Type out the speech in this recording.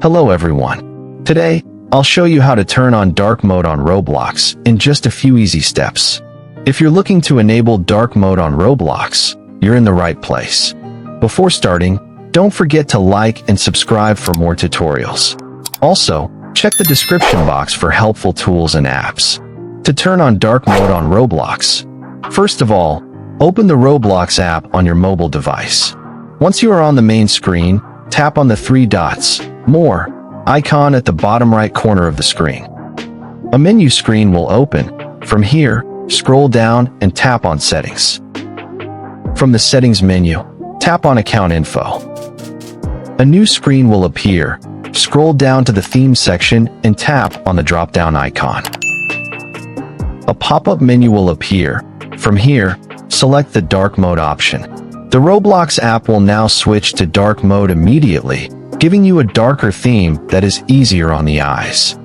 Hello everyone. Today, I'll show you how to turn on dark mode on Roblox in just a few easy steps. If you're looking to enable dark mode on Roblox, you're in the right place. Before starting, don't forget to like and subscribe for more tutorials. Also, check the description box for helpful tools and apps. To turn on dark mode on Roblox, first of all, open the Roblox app on your mobile device. Once you are on the main screen, tap on the three dots, More, icon at the bottom right corner of the screen. A menu screen will open. From here, scroll down and tap on Settings. From the Settings menu, tap on Account Info. A new screen will appear. Scroll down to the Theme section and tap on the drop-down icon. A pop-up menu will appear. From here, select the dark mode option. The Roblox app will now switch to dark mode immediately, giving you a darker theme that is easier on the eyes.